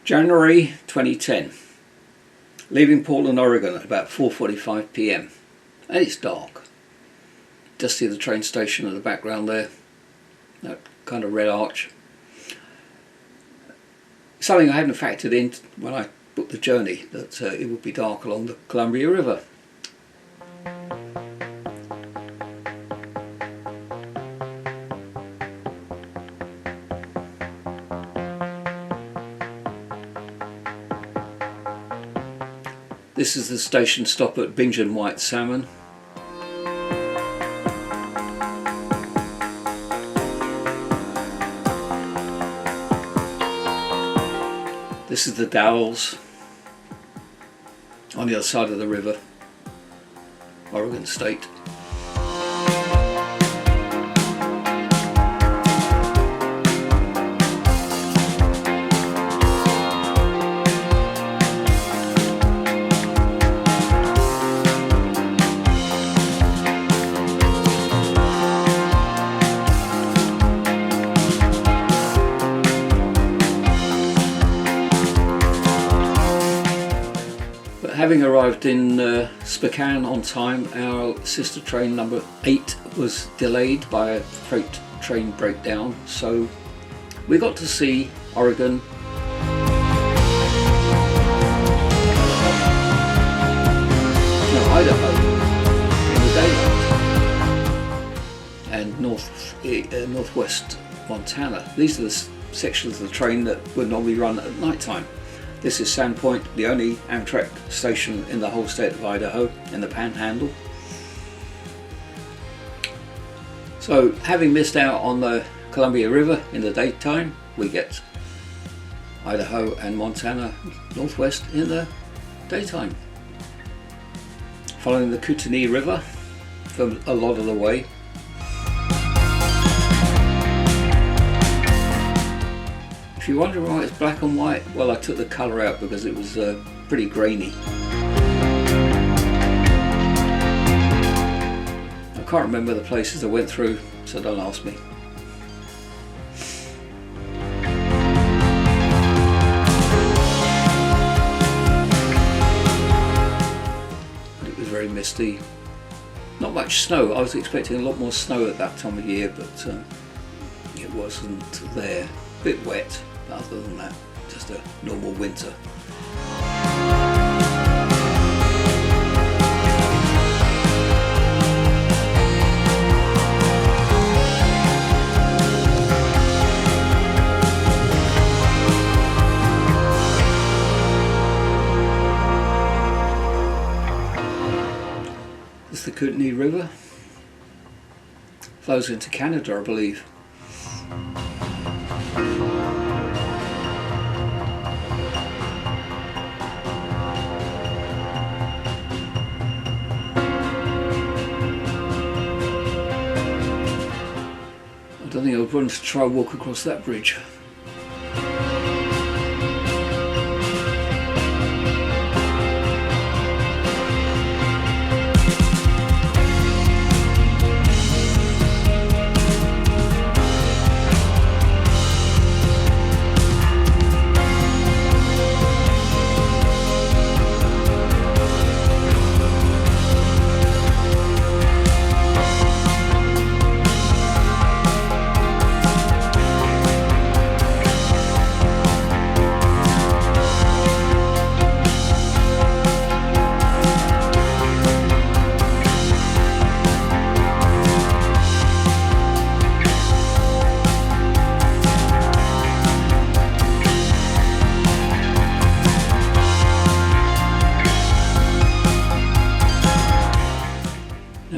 January 2010. Leaving Portland, Oregon at about 4:45 p.m. and it's dark. Just see the train station in the background there, that kind of red arch. Something I hadn't factored in when I booked the journey, that it would be dark along the Columbia River. This is the station stop at Bingen White Salmon. This is the Dalles on the other side of the river, Oregon State. Having arrived in Spokane on time, our sister train number 8 was delayed by a freight train breakdown, so we got to see Oregon, Idaho in the daylight, and northwest Montana. These are the sections of the train that would normally run at night time. This is Sandpoint, the only Amtrak station in the whole state of Idaho, in the Panhandle. So, having missed out on the Columbia River in the daytime, we get Idaho and Montana northwest in the daytime. Following the Kootenai River for a lot of the way. If you're wondering why it's black and white, well, I took the colour out because it was pretty grainy. I can't remember the places I went through, so don't ask me. But it was very misty. Not much snow. I was expecting a lot more snow at that time of year, but it wasn't there. A bit wet. Other than that, just a normal winter. This is the Kootenai River. Flows into Canada, I believe. I think I would want to try and walk across that bridge.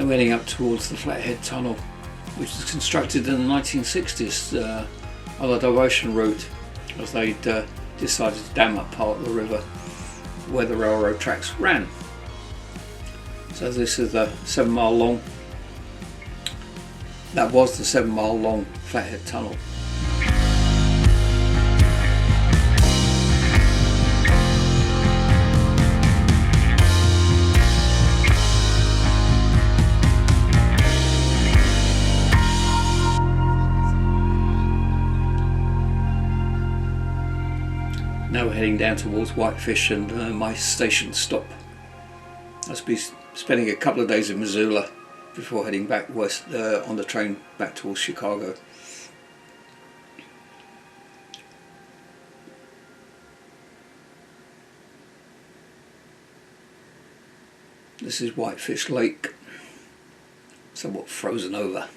Heading up towards the Flathead Tunnel, which was constructed in the 1960s on a diversion route, as they'd decided to dam up part of the river where the railroad tracks ran. So this is the 7 mile long, that was the 7 mile long Flathead Tunnel. Now we're heading down towards Whitefish and my station stop. I'll be spending a couple of days in Missoula before heading back west on the train back towards Chicago. This is Whitefish Lake, somewhat frozen over.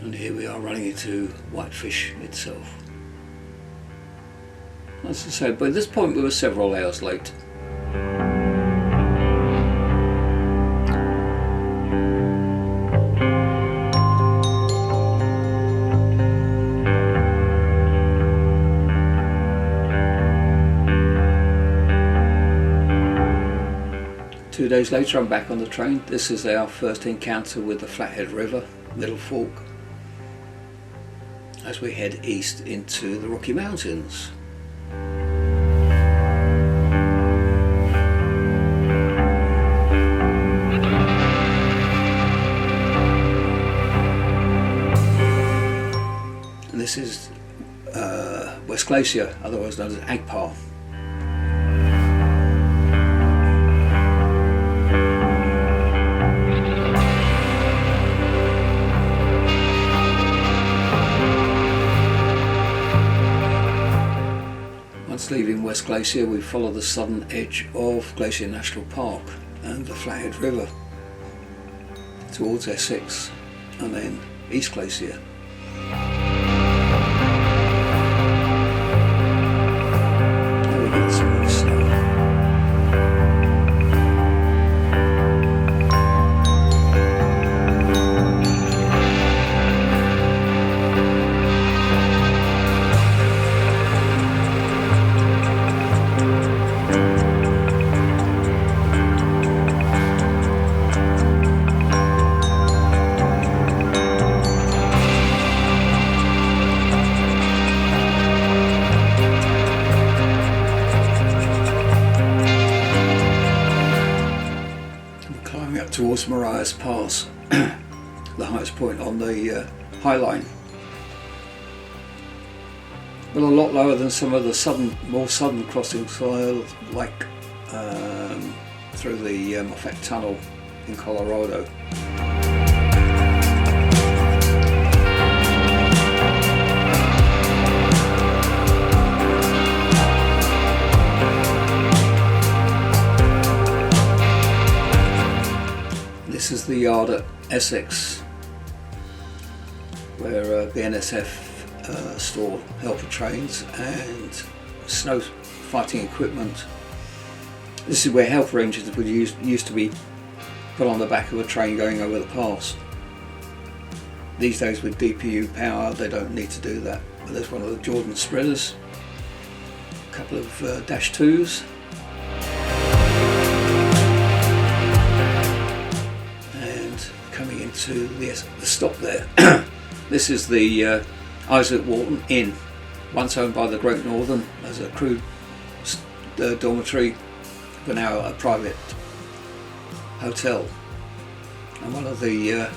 And here we are running into Whitefish itself. As I said, by this point we were several hours late. 2 days later I'm back on the train. This is our first encounter with the Flathead River, Middle Fork, as we head east into the Rocky Mountains. And this is West Glacier, otherwise known as Agpar. Leaving West Glacier, we follow the southern edge of Glacier National Park and the Flathead River towards Essex and then East Glacier. There we get some more snow. Towards Marias Pass, the highest point on the High Line, but a lot lower than some of the more southern crossings, like through the Moffat Tunnel in Colorado. This is the yard at Essex, where BNSF store helper trains and snow fighting equipment. This is where helper engines would used to be put on the back of a train going over the pass. These days with DPU power they don't need to do that. But there's one of the Jordan spreaders, a couple of Dash 2s, coming into the stop there. This is the Isaac Walton Inn, once owned by the Great Northern as a crew dormitory, but now a private hotel, and one of the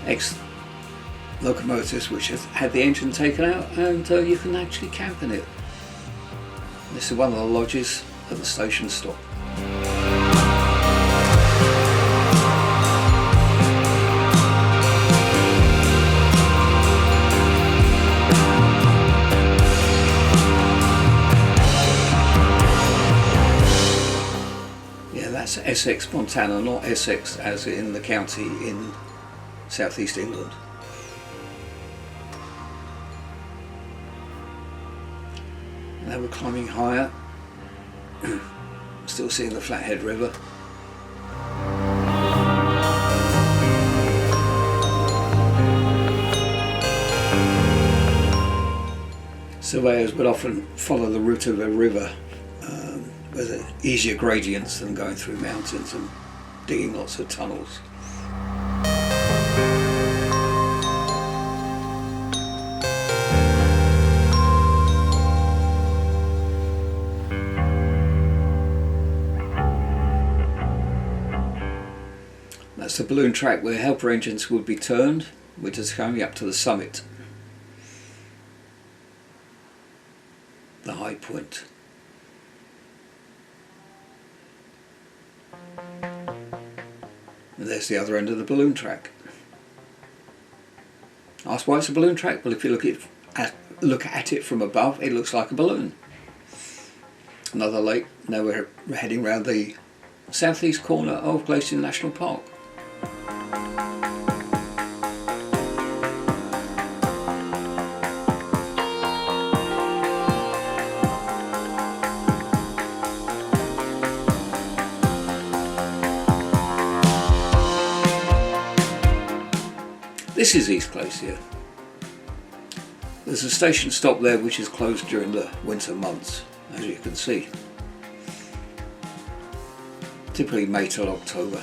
ex-locomotives which has had the engine taken out, and you can actually camp in it. This is one of the lodges at the station stop. That's Essex, Montana, not Essex as in the county in southeast England. Now we're climbing higher, still seeing the Flathead River. Surveyors would often follow the route of a river with easier gradients than going through mountains and digging lots of tunnels. That's a balloon track where helper engines would be turned. We're just coming up to the summit, the high point. And there's the other end of the balloon track. Ask why it's a balloon track? Well, if you look at it from above, it looks like a balloon. Another lake. Now we're heading round the southeast corner of Glacier National Park. This is East Glacier. There's a station stop there which is closed during the winter months, as you can see. Typically May till October.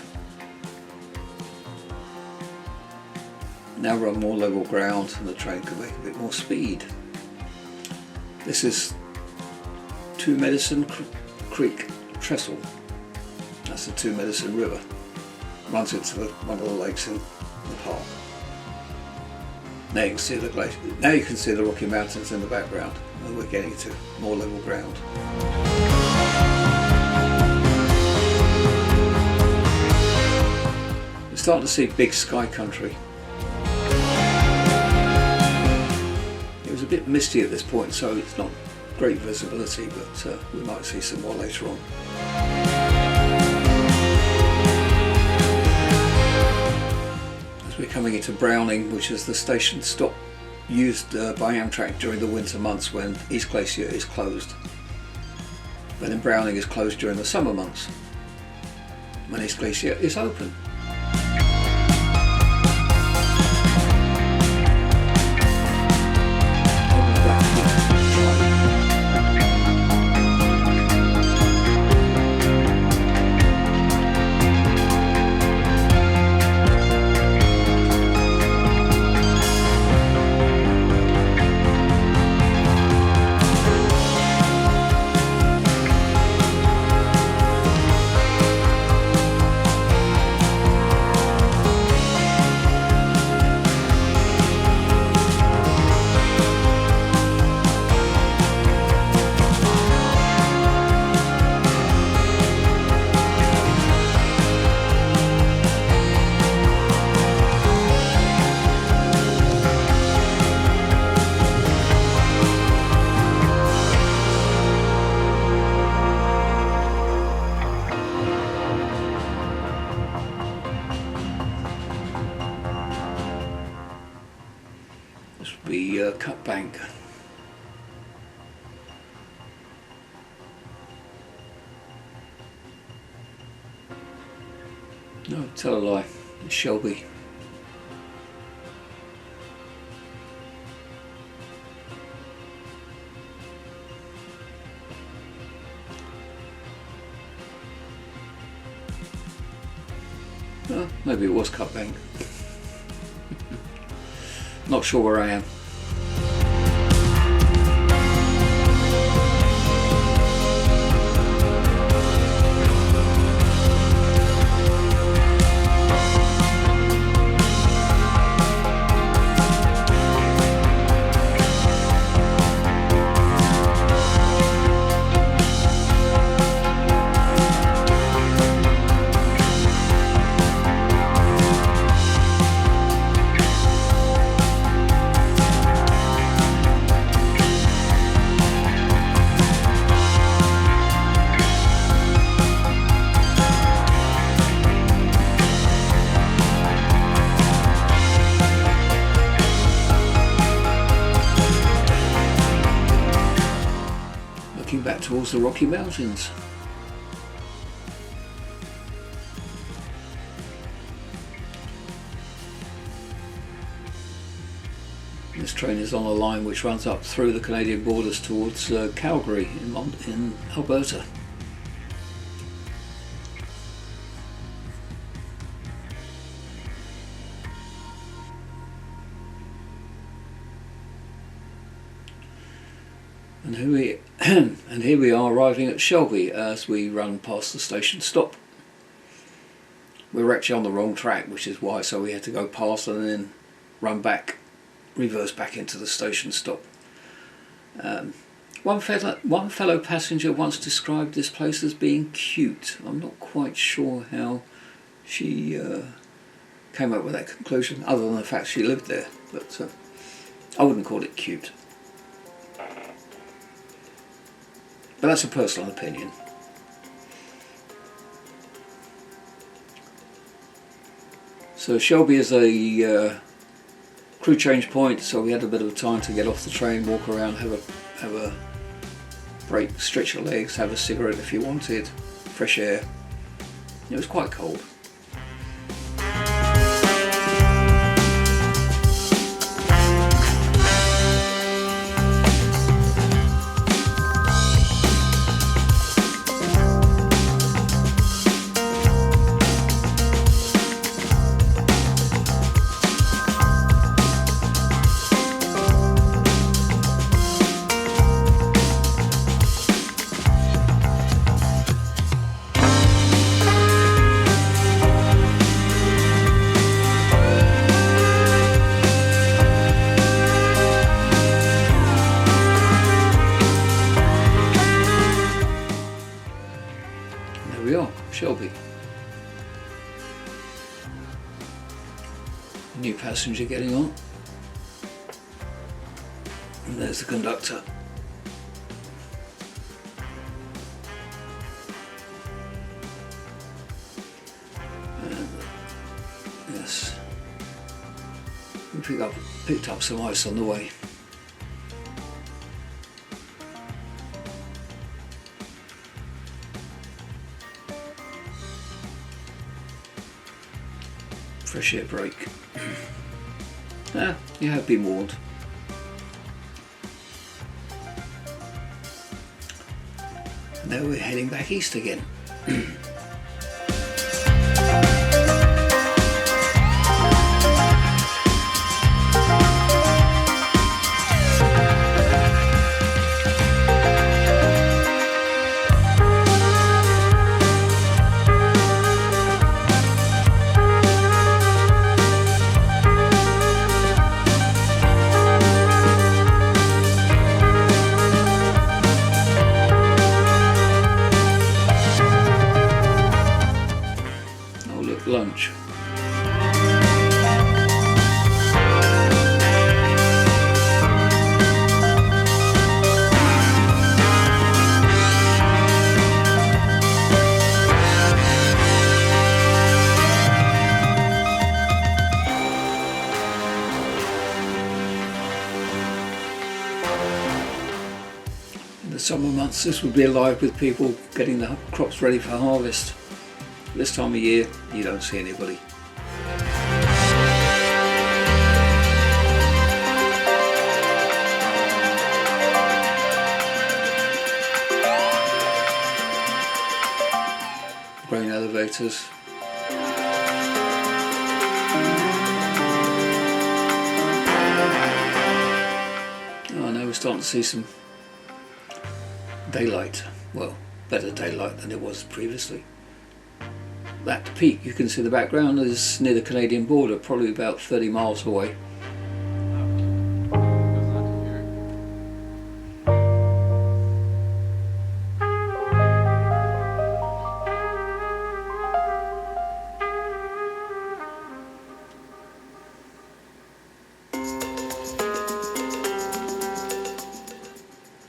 Now we're on more level ground and the train can make a bit more speed. This is Two Medicine Creek Trestle. That's the Two Medicine River. Runs into one of the lakes in the park. Now you can see the glacier. Now you can see the Rocky Mountains in the background, and we're getting to more level ground. We're starting to see big sky country. It was a bit misty at this point, so it's not great visibility, but we might see some more later on. We're coming into Browning, which is the station stop used by Amtrak during the winter months when East Glacier is closed. But then Browning is closed during the summer months when East Glacier is open. Cut bank. No, tell a lie. It's Shelby. Well, maybe it was Cut Bank. Not sure where I am. Back towards the Rocky Mountains. This train is on a line which runs up through the Canadian borders towards Calgary in Alberta. And here we are arriving at Shelby as we run past the station stop. We were actually on the wrong track, which is why, so we had to go past and then run back, reverse back into the station stop. One fellow passenger once described this place as being cute. I'm not quite sure how she came up with that conclusion, other than the fact she lived there, but I wouldn't call it cute. But that's a personal opinion. So Shelby is a crew change point, so we had a bit of time to get off the train, walk around, have a break, stretch your legs, have a cigarette if you wanted, fresh air. It was quite cold. Shelby. New passenger getting on. And there's the conductor. And yes, we picked up some ice on the way. Fresh air break. You have been warned. And now we're heading back east again. Lunch. In the summer months this would be alive with people getting the crops ready for harvest. This time of year, you don't see anybody. Grain elevators. Oh, now we're starting to see some daylight. Well, better daylight than it was previously. That peak you can see the background is near the Canadian border, probably about 30 miles away.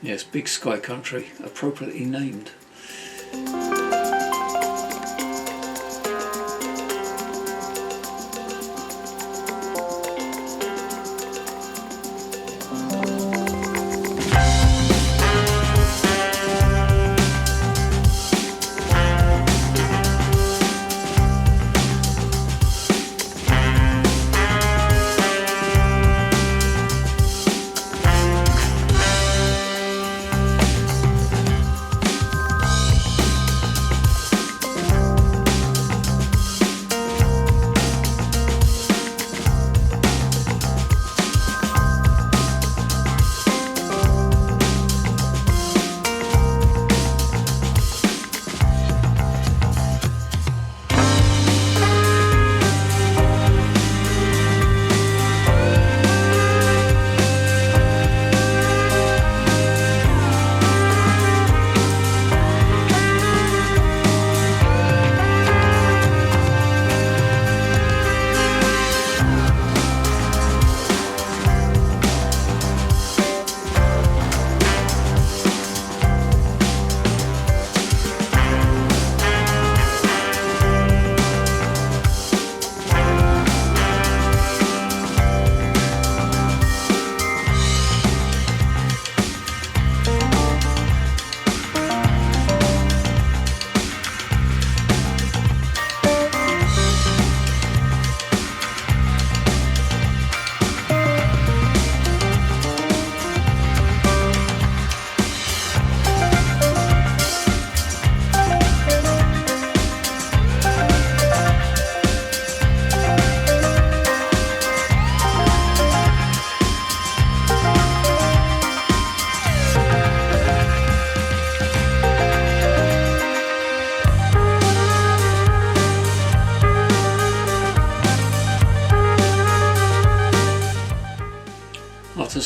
Yes, Big Sky Country, appropriately named.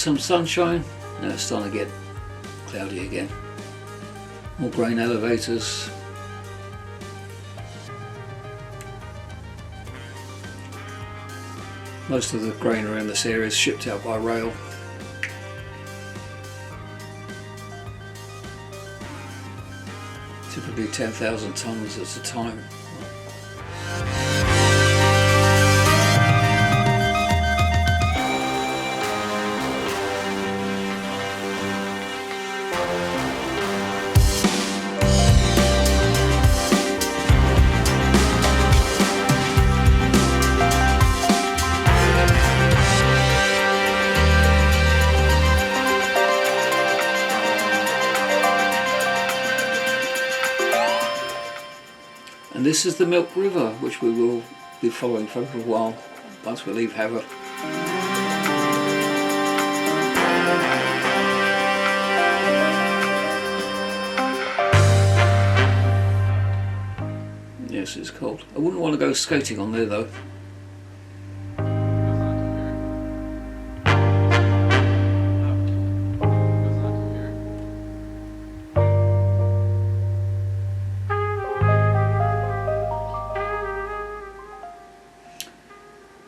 some sunshine. Now it's starting to get cloudy again. More grain elevators. Most of the grain around this area is shipped out by rail. Typically 10,000 tonnes at a time. And this is the Milk River, which we will be following for a little while once we leave Havre. Yes, it's cold. I wouldn't want to go skating on there though.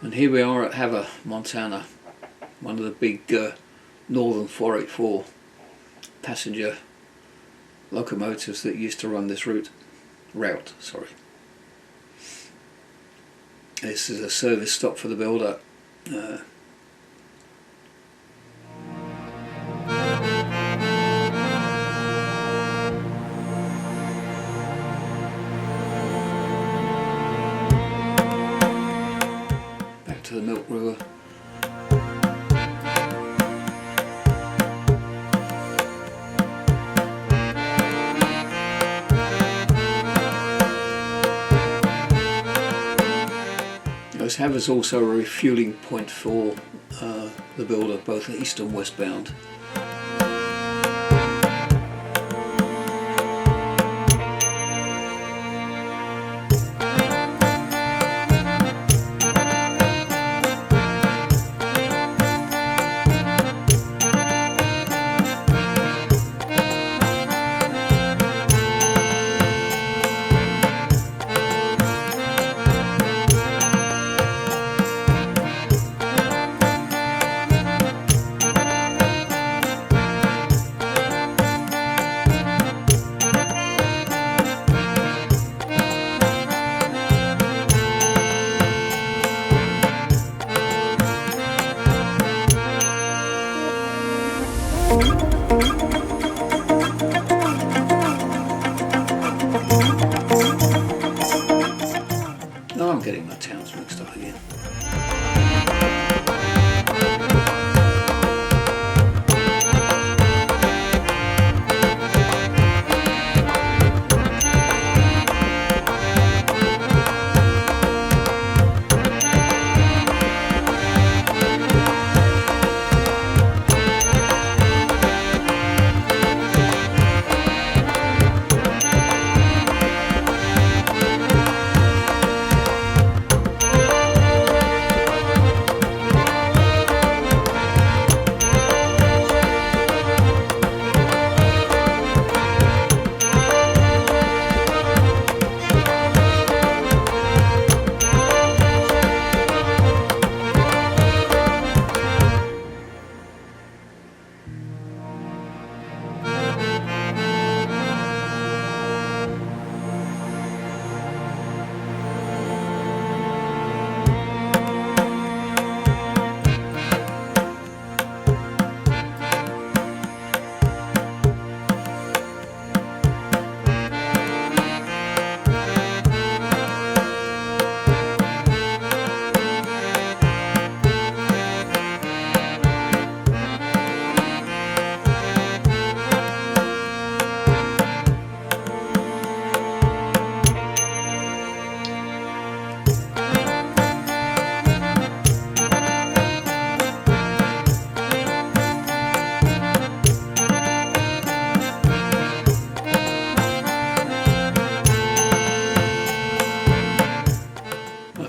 And here we are at Havre, Montana, one of the big northern 484 passenger locomotives that used to run this route. This is a service stop for the builder. To the Milk River. This Havre is also a refueling point for the builder, both east and westbound. Now I'm getting my towns mixed up again.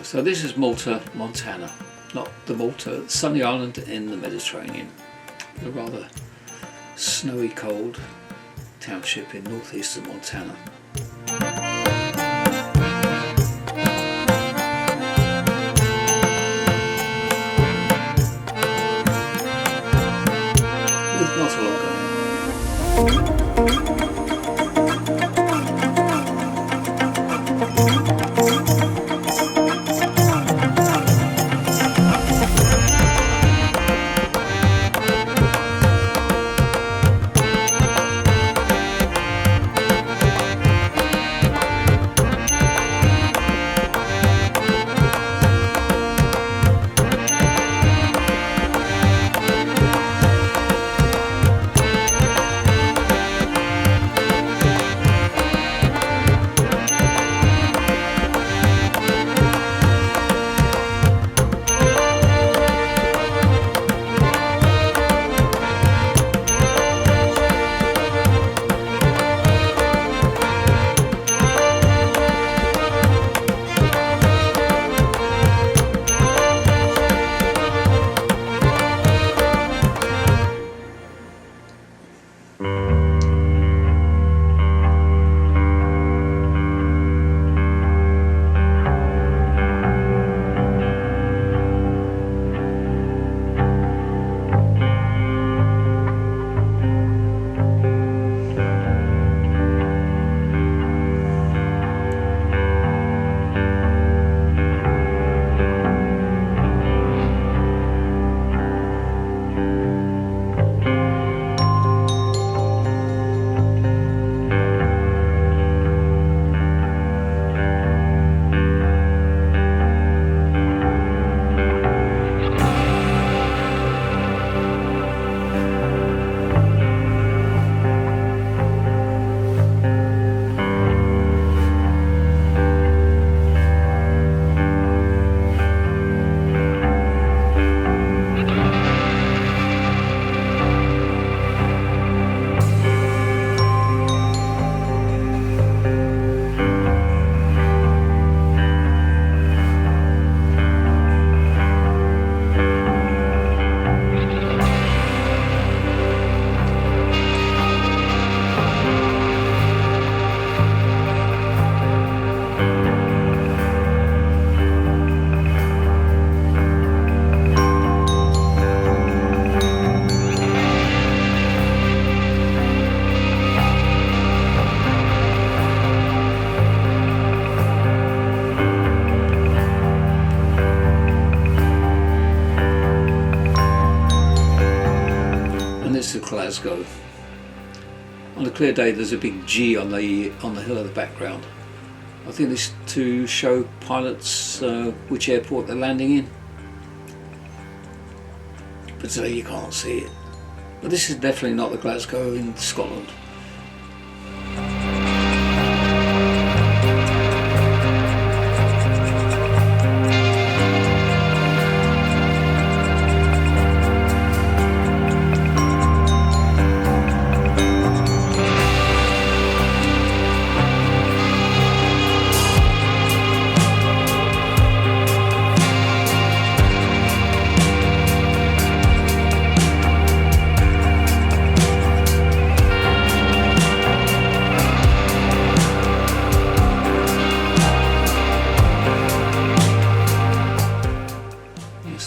So this is Malta, Montana, not the Malta, sunny island in the Mediterranean. a rather snowy cold township in northeastern Montana. With not a lot going on. Glasgow. On a clear day there's a big G on the hill of the background. I think this to show pilots which airport they're landing in, but today you can't see it. But this is definitely not the Glasgow in Scotland.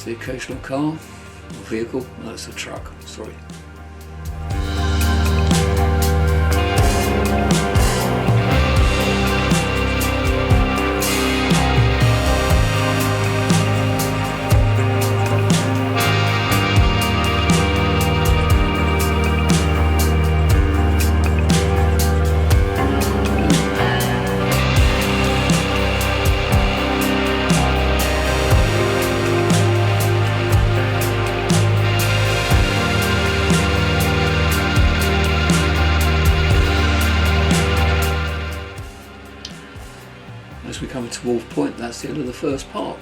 The occasional car or vehicle. No, it's a truck, sorry. As we come to Wolf Point, that's the end of the first part.